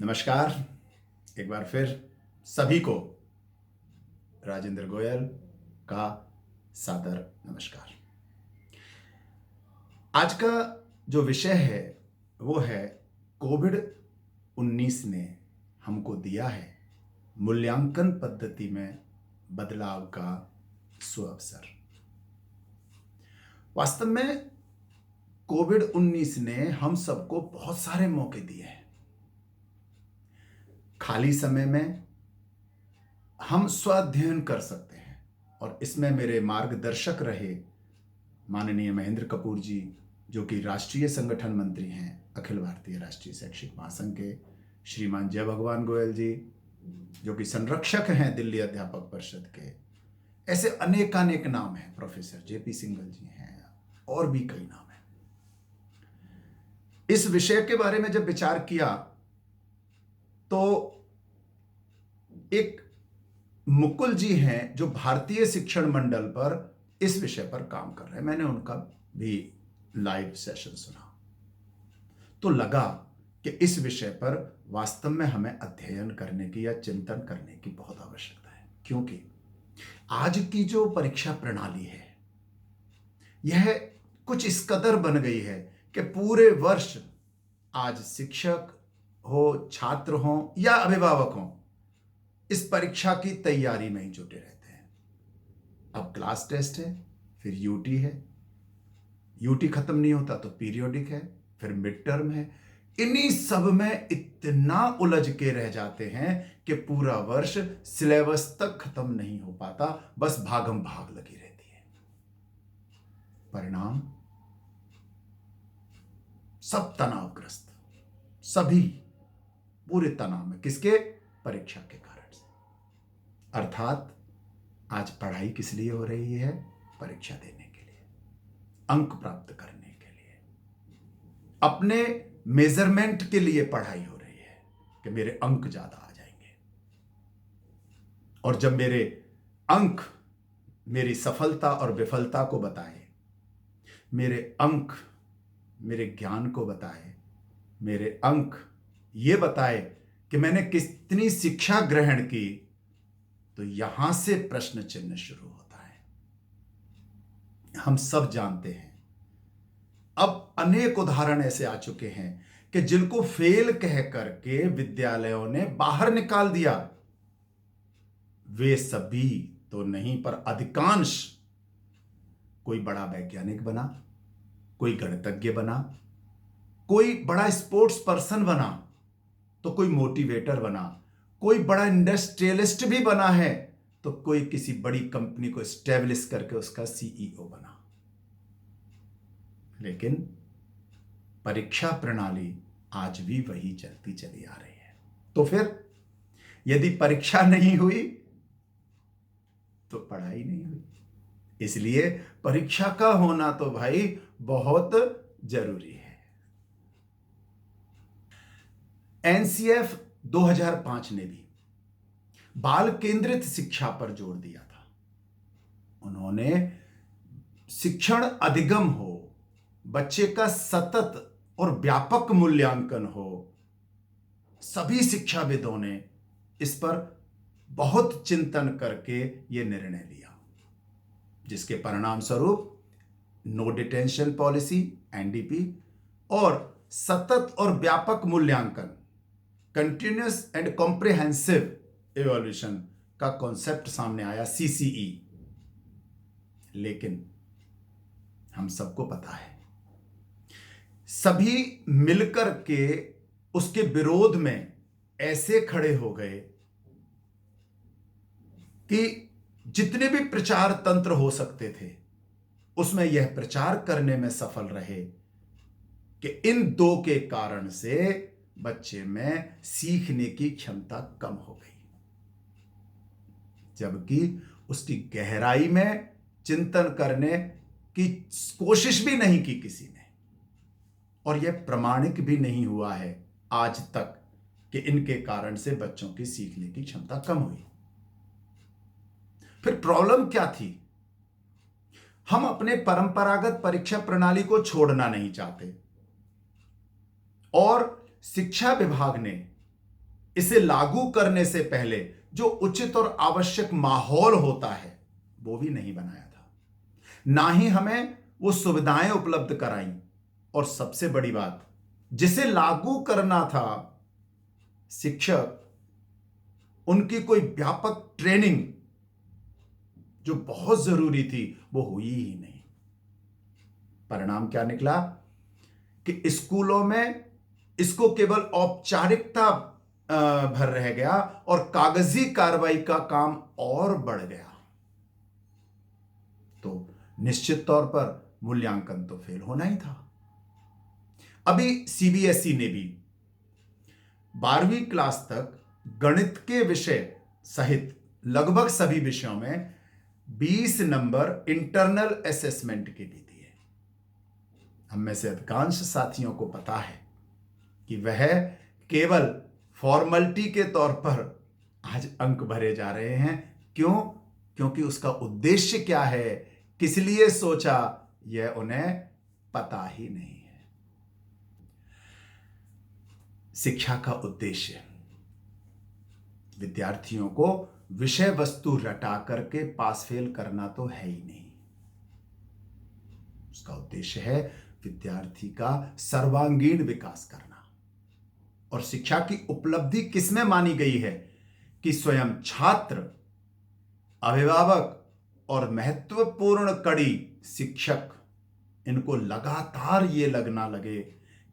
नमस्कार। एक बार फिर सभी को राजेंद्र गोयल का सादर नमस्कार। आज का जो विषय है वो है कोविड-19 ने हमको दिया है मूल्यांकन पद्धति में बदलाव का सुअवसर। वास्तव में कोविड-19 ने हम सबको बहुत सारे मौके दिए हैं। खाली समय में हम स्वाध्ययन कर सकते हैं और इसमें मेरे मार्गदर्शक रहे माननीय महेंद्र कपूर जी, जो कि राष्ट्रीय संगठन मंत्री हैं अखिल भारतीय राष्ट्रीय शैक्षिक महासंघ के, श्रीमान जय भगवान गोयल जी, जो कि संरक्षक हैं दिल्ली अध्यापक परिषद के। ऐसे अनेकानेक नाम हैं, प्रोफेसर जेपी सिंघल जी हैं और भी कई नाम हैं। इस विषय के बारे में जब विचार किया तो एक मुकुल जी हैं जो भारतीय शिक्षण मंडल पर इस विषय पर काम कर रहे हैं। मैंने उनका भी लाइव सेशन सुना तो लगा कि इस विषय पर वास्तव में हमें अध्ययन करने की या चिंतन करने की बहुत आवश्यकता है, क्योंकि आज की जो परीक्षा प्रणाली है यह कुछ इस कदर बन गई है कि पूरे वर्ष आज शिक्षक हो, छात्र हो या अभिभावक हो, इस परीक्षा की तैयारी में ही जुटे रहते हैं। अब क्लास टेस्ट है, फिर यूटी है, यूटी खत्म नहीं होता तो पीरियोडिक है, फिर मिड टर्म है। इन्हीं सब में इतना उलझ के रह जाते हैं कि पूरा वर्ष सिलेबस तक खत्म नहीं हो पाता, बस भागम भाग लगी रहती है। परिणाम सब तनावग्रस्त, सभी पूरे तनाव में, किसके? परीक्षा के कारण से। अर्थात आज पढ़ाई किस लिए हो रही है? परीक्षा देने के लिए, अंक प्राप्त करने के लिए, अपने मेजरमेंट के लिए पढ़ाई हो रही है कि मेरे अंक ज्यादा आ जाएंगे। और जब मेरे अंक मेरी सफलता और विफलता को बताए, मेरे अंक मेरे ज्ञान को बताए, मेरे अंक ये बताए कि मैंने कितनी शिक्षा ग्रहण की, तो यहां से प्रश्न चिन्ह शुरू होता है। हम सब जानते हैं, अब अनेक उदाहरण ऐसे आ चुके हैं कि जिनको फेल कह करके विद्यालयों ने बाहर निकाल दिया। वे सभी तो नहीं, पर अधिकांश कोई बड़ा वैज्ञानिक बना, कोई गणितज्ञ बना, कोई बड़ा स्पोर्ट्स पर्सन बना, तो कोई मोटिवेटर बना, कोई बड़ा इंडस्ट्रियलिस्ट भी बना है, तो कोई किसी बड़ी कंपनी को एस्टेब्लिश करके उसका सीईओ बना। लेकिन परीक्षा प्रणाली आज भी वही चलती चली आ रही है। तो फिर यदि परीक्षा नहीं हुई तो पढ़ाई नहीं हुई। इसलिए परीक्षा का होना तो भाई बहुत जरूरी है। एनसीएफ 2005 ने भी बाल केंद्रित शिक्षा पर जोर दिया था। उन्होंने शिक्षण अधिगम हो, बच्चे का सतत और व्यापक मूल्यांकन हो, सभी शिक्षाविदों ने इस पर बहुत चिंतन करके यह निर्णय लिया, जिसके परिणाम स्वरूप नो डिटेंशन पॉलिसी एनडीपी और सतत और व्यापक मूल्यांकन कंटिन्यूअस एंड कॉम्प्रिहेंसिव इवोल्यूशन का कॉन्सेप्ट सामने आया, सीसीई। लेकिन हम सबको पता है, सभी मिलकर के उसके विरोध में ऐसे खड़े हो गए कि जितने भी प्रचार तंत्र हो सकते थे उसमें यह प्रचार करने में सफल रहे कि इन दो के कारण से बच्चे में सीखने की क्षमता कम हो गई, जबकि उसकी गहराई में चिंतन करने की कोशिश भी नहीं की किसी ने। और यह प्रमाणिक भी नहीं हुआ है आज तक कि इनके कारण से बच्चों की सीखने की क्षमता कम हुई। फिर प्रॉब्लम क्या थी? हम अपने परंपरागत परीक्षा प्रणाली को छोड़ना नहीं चाहते और शिक्षा विभाग ने इसे लागू करने से पहले जो उचित और आवश्यक माहौल होता है वो भी नहीं बनाया था, ना ही हमें वो सुविधाएं उपलब्ध कराई, और सबसे बड़ी बात, जिसे लागू करना था शिक्षक, उनकी कोई व्यापक ट्रेनिंग जो बहुत जरूरी थी वो हुई ही नहीं। परिणाम क्या निकला कि स्कूलों में इसको केवल औपचारिकता भर रह गया और कागजी कार्रवाई का काम और बढ़ गया। तो निश्चित तौर पर मूल्यांकन तो फेल होना ही था। अभी सीबीएसई ने भी 12वीं क्लास तक गणित के विषय सहित लगभग सभी विषयों में 20 नंबर इंटरनल असेसमेंट के भी दिए। हम में से अधिकांश साथियों को पता है कि वह केवल फॉर्मेलिटी के तौर पर आज अंक भरे जा रहे हैं। क्यों? क्योंकि उसका उद्देश्य क्या है, किस लिए सोचा, यह उन्हें पता ही नहीं है। शिक्षा का उद्देश्य विद्यार्थियों को विषय वस्तु रटा करके पास फेल करना तो है ही नहीं। उसका उद्देश्य है विद्यार्थी का सर्वांगीण विकास करना। और शिक्षा की उपलब्धि किसमें मानी गई है कि स्वयं छात्र, अभिभावक और महत्वपूर्ण कड़ी शिक्षक, इनको लगातार ये लगना लगे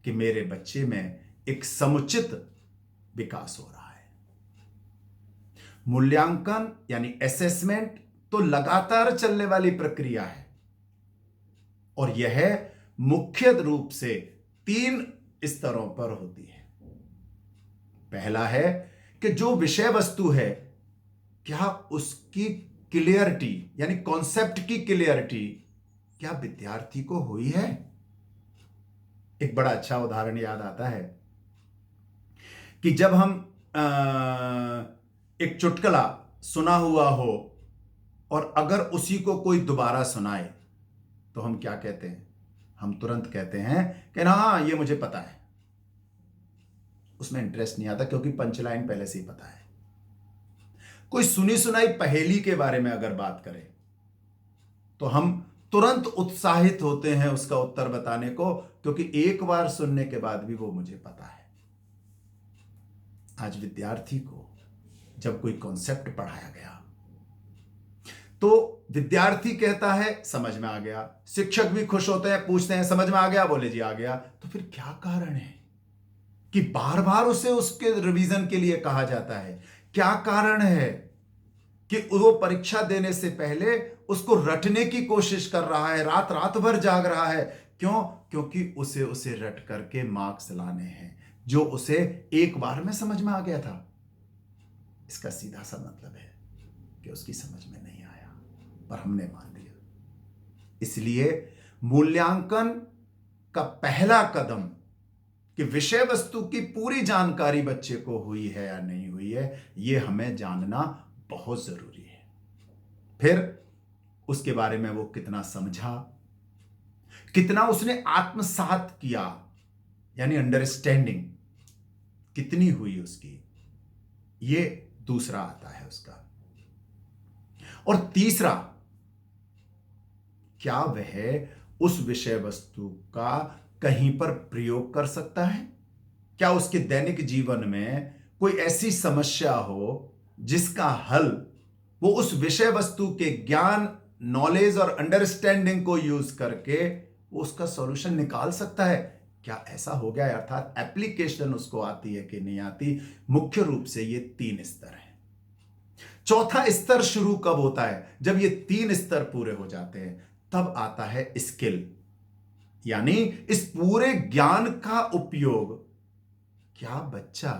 कि मेरे बच्चे में एक समुचित विकास हो रहा है। मूल्यांकन यानी असेसमेंट तो लगातार चलने वाली प्रक्रिया है, और यह मुख्य रूप से 3 स्तरों पर होती है। पहला है कि जो विषय वस्तु है, क्या उसकी क्लियरिटी यानी कॉन्सेप्ट की क्लियरिटी क्या विद्यार्थी को हुई है। एक बड़ा अच्छा उदाहरण याद आता है कि जब हम एक चुटकुला सुना हुआ हो और अगर उसी को कोई दोबारा सुनाए तो हम क्या कहते हैं? हम तुरंत कहते हैं कि हाँ, ये मुझे पता है। उसमें इंटरेस्ट नहीं आता क्योंकि पंचलाइन पहले से ही पता है। कोई सुनी सुनाई पहेली के बारे में अगर बात करें तो हम तुरंत उत्साहित होते हैं उसका उत्तर बताने को, क्योंकि एक बार सुनने के बाद भी वो मुझे पता है। आज विद्यार्थी को जब कोई कॉन्सेप्ट पढ़ाया गया तो विद्यार्थी कहता है समझ में आ गया, शिक्षक भी खुश होते हैं, पूछते हैं समझ में आ गया, बोले जी आ गया। तो फिर क्या कारण है कि बार बार उसे उसके रिवीजन के लिए कहा जाता है? क्या कारण है कि वो परीक्षा देने से पहले उसको रटने की कोशिश कर रहा है, रात रात भर जाग रहा है? क्यों? क्योंकि उसे रट करके मार्क्स लाने हैं जो उसे एक बार में समझ में आ गया था। इसका सीधा सा मतलब है कि उसकी समझ में नहीं आया, पर हमने मान लिया। इसलिए मूल्यांकन का पहला कदम कि विषय वस्तु की पूरी जानकारी बच्चे को हुई है या नहीं हुई है, यह हमें जानना बहुत जरूरी है। फिर उसके बारे में वो कितना समझा, कितना उसने आत्मसात किया, यानी अंडरस्टैंडिंग कितनी हुई उसकी, ये दूसरा आता है उसका। और तीसरा, क्या वह उस विषय वस्तु का कहीं पर प्रयोग कर सकता है? क्या उसके दैनिक जीवन में कोई ऐसी समस्या हो जिसका हल वो उस विषय वस्तु के ज्ञान, नॉलेज और अंडरस्टैंडिंग को यूज करके वो उसका सॉल्यूशन निकाल सकता है? क्या ऐसा हो गया? अर्थात एप्लीकेशन उसको आती है कि नहीं आती? मुख्य रूप से ये 3 स्तर हैं। चौथा स्तर शुरू कब होता है? जब ये 3 स्तर पूरे हो जाते हैं, तब आता है स्किल, यानी इस पूरे ज्ञान का उपयोग क्या बच्चा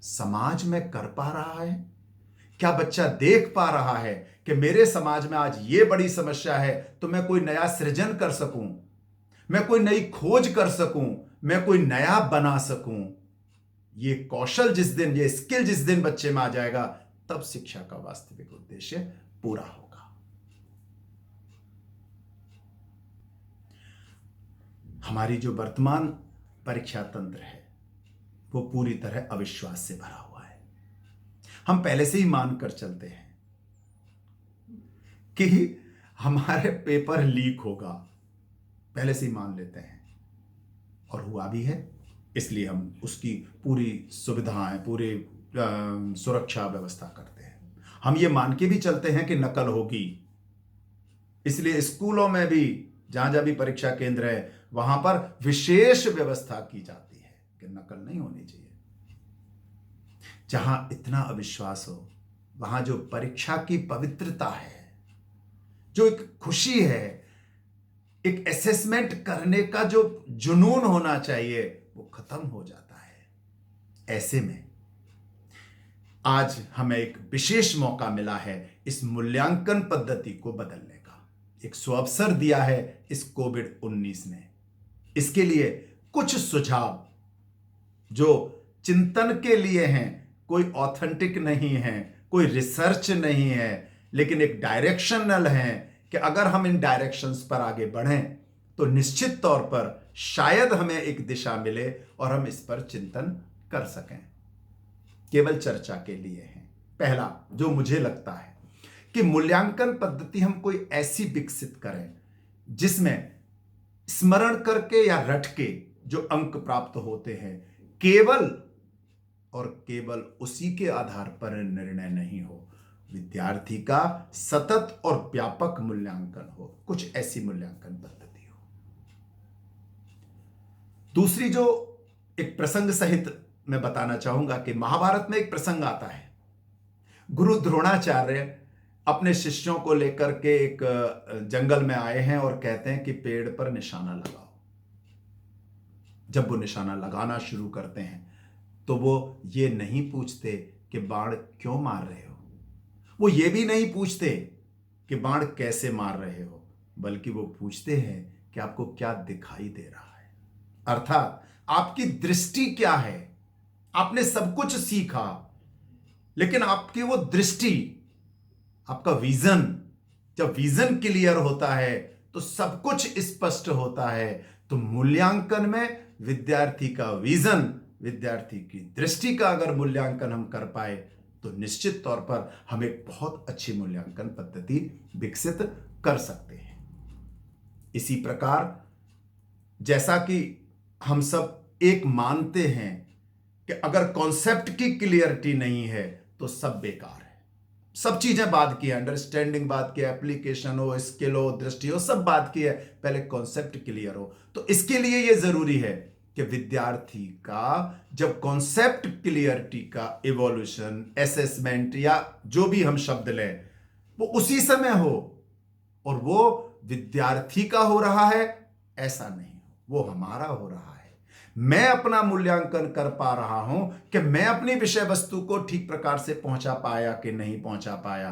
समाज में कर पा रहा है? क्या बच्चा देख पा रहा है कि मेरे समाज में आज ये बड़ी समस्या है, तो मैं कोई नया सृजन कर सकूं, मैं कोई नई खोज कर सकूं, मैं कोई नया बना सकूं? ये कौशल जिस दिन, ये स्किल जिस दिन बच्चे में आ जाएगा, तब शिक्षा का वास्तविक उद्देश्य पूरा होगा। हमारी जो वर्तमान परीक्षा तंत्र है वो पूरी तरह अविश्वास से भरा हुआ है। हम पहले से ही मान कर चलते हैं कि हमारे पेपर लीक होगा, पहले से ही मान लेते हैं, और हुआ भी है। इसलिए हम उसकी पूरी सुविधाएं, पूरी सुरक्षा व्यवस्था करते हैं। हम ये मान के भी चलते हैं कि नकल होगी, इसलिए स्कूलों में भी जहां जहां भी परीक्षा केंद्र है वहां पर विशेष व्यवस्था की जाती है कि नकल नहीं होनी चाहिए। जहां इतना अविश्वास हो, वहां जो परीक्षा की पवित्रता है, जो एक खुशी है, एक असेसमेंट करने का जो जुनून होना चाहिए, वो खत्म हो जाता है। ऐसे में आज हमें एक विशेष मौका मिला है इस मूल्यांकन पद्धति को बदलने का। एक सुअवसर दिया है इस कोविड-19 ने। इसके लिए कुछ सुझाव जो चिंतन के लिए हैं, कोई ऑथेंटिक नहीं है, कोई रिसर्च नहीं है, लेकिन एक डायरेक्शनल है कि अगर हम इन डायरेक्शंस पर आगे बढ़ें तो निश्चित तौर पर शायद हमें एक दिशा मिले और हम इस पर चिंतन कर सकें। केवल चर्चा के लिए हैं। पहला जो मुझे लगता है कि मूल्यांकन पद्धति हम कोई ऐसी विकसित करें जिसमें स्मरण करके या रट के जो अंक प्राप्त होते हैं केवल और केवल उसी के आधार पर निर्णय नहीं हो, विद्यार्थी का सतत और व्यापक मूल्यांकन हो, कुछ ऐसी मूल्यांकन पद्धति हो। दूसरी जो एक प्रसंग सहित मैं बताना चाहूंगा कि महाभारत में एक प्रसंग आता है। गुरु द्रोणाचार्य अपने शिष्यों को लेकर के एक जंगल में आए हैं और कहते हैं कि पेड़ पर निशाना लगाओ। जब वो निशाना लगाना शुरू करते हैं तो वो ये नहीं पूछते कि बाण क्यों मार रहे हो, वो ये भी नहीं पूछते कि बाण कैसे मार रहे हो, बल्कि वो पूछते हैं कि आपको क्या दिखाई दे रहा है, अर्थात आपकी दृष्टि क्या है। आपने सब कुछ सीखा, लेकिन आपकी वो दृष्टि, आपका विजन, जब विजन क्लियर होता है तो सब कुछ स्पष्ट होता है। तो मूल्यांकन में विद्यार्थी का विजन, विद्यार्थी की दृष्टि का अगर मूल्यांकन हम कर पाए तो निश्चित तौर पर हम एक बहुत अच्छी मूल्यांकन पद्धति विकसित कर सकते हैं। इसी प्रकार जैसा कि हम सब एक मानते हैं कि अगर कॉन्सेप्ट की क्लियरिटी नहीं है तो सब बेकार है। सब चीजें बात की है, अंडरस्टैंडिंग बात की है, एप्लीकेशन हो, स्किल हो, दृष्टि हो, सब बात की है, पहले कॉन्सेप्ट क्लियर हो। तो इसके लिए यह जरूरी है कि विद्यार्थी का जब कॉन्सेप्ट क्लियरिटी का इवोल्यूशन, असेसमेंट या जो भी हम शब्द लें, वो उसी समय हो, और वो विद्यार्थी का हो रहा है ऐसा नहीं, वो हमारा हो रहा है। मैं अपना मूल्यांकन कर पा रहा हूं कि मैं अपनी विषय वस्तु को ठीक प्रकार से पहुंचा पाया कि नहीं पहुंचा पाया,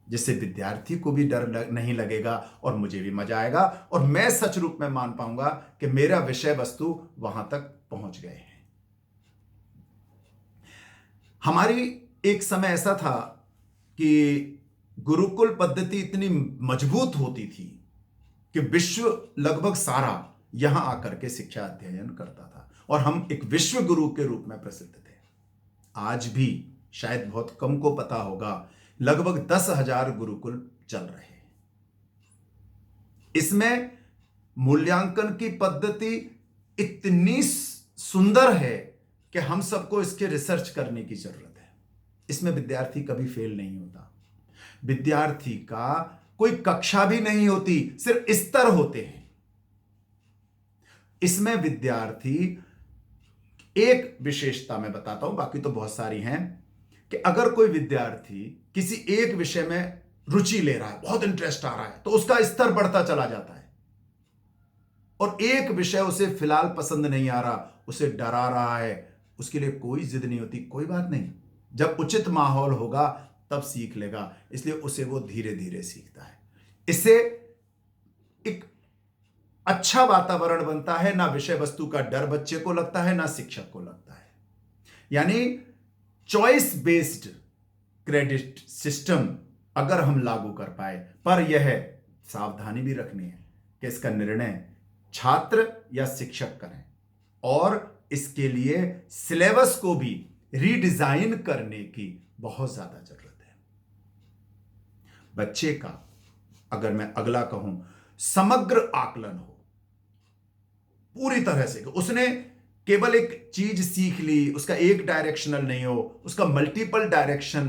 जिससे विद्यार्थी को भी डर नहीं लगेगा और मुझे भी मजा आएगा और मैं सच रूप में मान पाऊंगा कि मेरा विषय वस्तु वहां तक पहुंच गए हैं। हमारी एक समय ऐसा था कि गुरुकुल पद्धति इतनी मजबूत होती थी कि विश्व लगभग सारा यहां आकर के शिक्षा अध्ययन करता था और हम एक विश्व गुरु के रूप में प्रसिद्ध थे। आज भी शायद बहुत कम को पता होगा, लगभग 10,000 गुरुकुल चल रहे हैं। इसमें मूल्यांकन की पद्धति इतनी सुंदर है कि हम सबको इसके रिसर्च करने की जरूरत है। इसमें विद्यार्थी कभी फेल नहीं होता, विद्यार्थी का कोई कक्षा भी नहीं होती, सिर्फ स्तर होते हैं। इसमें विद्यार्थी, एक विशेषता मैं बताता हूं, बाकी तो बहुत सारी हैं, कि अगर कोई विद्यार्थी किसी एक विषय में रुचि ले रहा है, बहुत इंटरेस्ट आ रहा है, तो उसका स्तर बढ़ता चला जाता है। और एक विषय उसे फिलहाल पसंद नहीं आ रहा, उसे डरा रहा है, उसके लिए कोई जिद नहीं होती, कोई बात नहीं, जब उचित माहौल होगा तब सीख लेगा, इसलिए उसे वो धीरे धीरे सीखता है। इससे एक अच्छा वातावरण बनता है, ना विषय वस्तु का डर बच्चे को लगता है, ना शिक्षक को लगता है। यानी चॉइस बेस्ड क्रेडिट सिस्टम अगर हम लागू कर पाए, पर यह सावधानी भी रखनी है कि इसका निर्णय छात्र या शिक्षक करें और इसके लिए सिलेबस को भी रीडिजाइन करने की बहुत ज्यादा जरूरत है। बच्चे का, अगर मैं अगला कहूं, समग्र आकलन हो पूरी तरह से, उसने केवल एक चीज सीख ली, उसका एक डायरेक्शनल नहीं हो, उसका मल्टीपल डायरेक्शन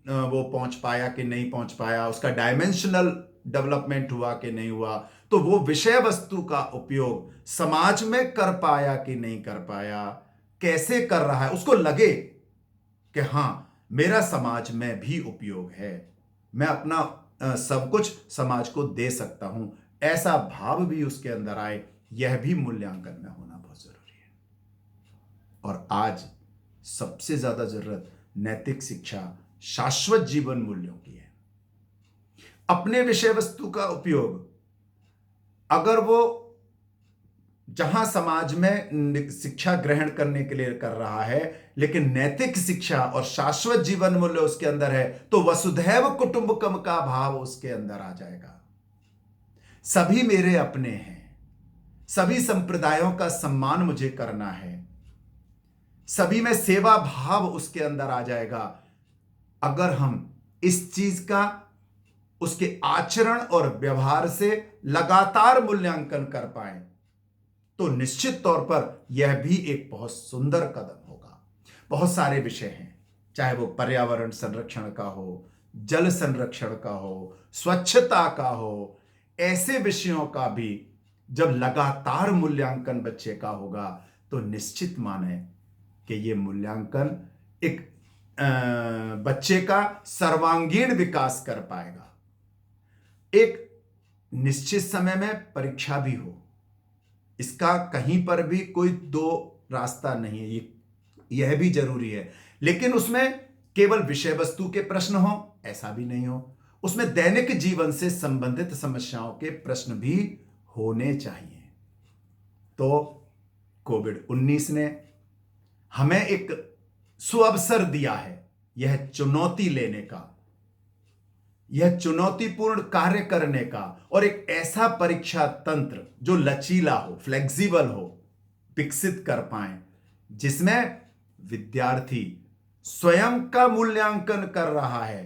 वो पहुंच पाया कि नहीं पहुंच पाया, उसका डायमेंशनल डेवलपमेंट हुआ कि नहीं हुआ, तो वो विषय वस्तु का उपयोग समाज में कर पाया कि नहीं कर पाया, कैसे कर रहा है, उसको लगे कि हां मेरा समाज में भी उपयोग है, मैं अपना सब कुछ समाज को दे सकता हूं, ऐसा भाव भी उसके अंदर आए, यह भी मूल्यांकन में होना बहुत जरूरी है। और आज सबसे ज्यादा जरूरत नैतिक शिक्षा, शाश्वत जीवन मूल्यों की है। अपने विषय वस्तु का उपयोग अगर वो जहां समाज में शिक्षा ग्रहण करने के लिए कर रहा है, लेकिन नैतिक शिक्षा और शाश्वत जीवन मूल्य उसके अंदर है, तो वसुधैव कुटुंबकम का भाव उसके अंदर आ जाएगा। सभी मेरे अपने हैं, सभी संप्रदायों का सम्मान मुझे करना है, सभी में सेवा भाव उसके अंदर आ जाएगा। अगर हम इस चीज का उसके आचरण और व्यवहार से लगातार मूल्यांकन कर पाए, तो निश्चित तौर पर यह भी एक बहुत सुंदर कदम होगा। बहुत सारे विषय हैं, चाहे वो पर्यावरण संरक्षण का हो, जल संरक्षण का हो, स्वच्छता का हो, ऐसे विषयों का भी जब लगातार मूल्यांकन बच्चे का होगा, तो निश्चित माने कि ये मूल्यांकन एक बच्चे का सर्वांगीण विकास कर पाएगा। एक निश्चित समय में परीक्षा भी हो, इसका कहीं पर भी कोई दो रास्ता नहीं है, यह भी जरूरी है, लेकिन उसमें केवल विषय वस्तु के प्रश्न हो ऐसा भी नहीं हो, उसमें दैनिक जीवन से संबंधित समस्याओं के प्रश्न भी होने चाहिए। तो कोविड-19 ने हमें एक सुअवसर दिया है यह चुनौती लेने का, यह चुनौतीपूर्ण कार्य करने का, और एक ऐसा परीक्षा तंत्र जो लचीला हो, फ्लेक्सिबल हो, विकसित कर पाए, जिसमें विद्यार्थी स्वयं का मूल्यांकन कर रहा है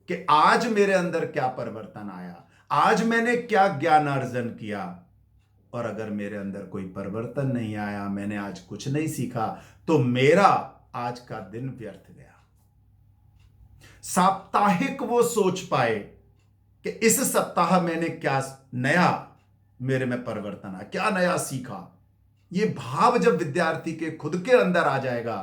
कि आज मेरे अंदर क्या परिवर्तन आया, आज मैंने क्या ज्ञान अर्जन किया, और अगर मेरे अंदर कोई परिवर्तन नहीं आया, मैंने आज कुछ नहीं सीखा, तो मेरा आज का दिन व्यर्थ गया। साप्ताहिक वो सोच पाए कि इस सप्ताह मैंने क्या नया मेरे में परिवर्तन आया, क्या नया सीखा। ये भाव जब विद्यार्थी के खुद के अंदर आ जाएगा,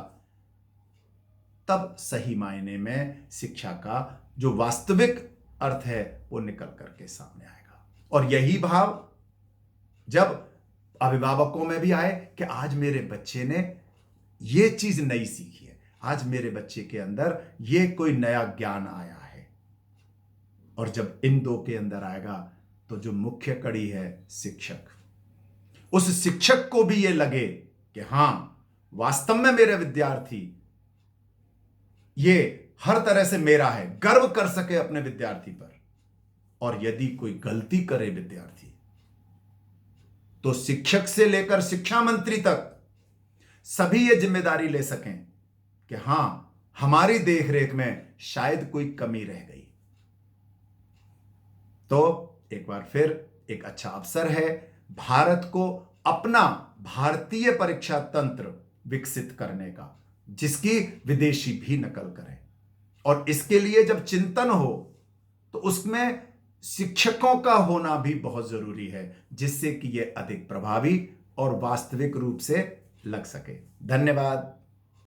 तब सही मायने में शिक्षा का जो वास्तविक अर्थ है वो निकल करके सामने आएगा। और यही भाव जब अभिभावकों में भी आए कि आज मेरे बच्चे ने ये चीज नई सीखी है, आज मेरे बच्चे के अंदर ये कोई नया ज्ञान आया है, और जब इन दो के अंदर आएगा, तो जो मुख्य कड़ी है शिक्षक, उस शिक्षक को भी ये लगे कि हां वास्तव में मेरे विद्यार्थी ये हर तरह से मेरा है, गर्व कर सके अपने विद्यार्थी पर। और यदि कोई गलती करे विद्यार्थी, तो शिक्षक से लेकर शिक्षा मंत्री तक सभी ये जिम्मेदारी ले सकें कि हां हमारी देखरेख में शायद कोई कमी रह गई। तो एक बार फिर एक अच्छा अवसर है भारत को अपना भारतीय परीक्षा तंत्र विकसित करने का, जिसकी विदेशी भी नकल करें। और इसके लिए जब चिंतन हो, तो उसमें शिक्षकों का होना भी बहुत जरूरी है, जिससे कि यह अधिक प्रभावी और वास्तविक रूप से लग सके। धन्यवाद।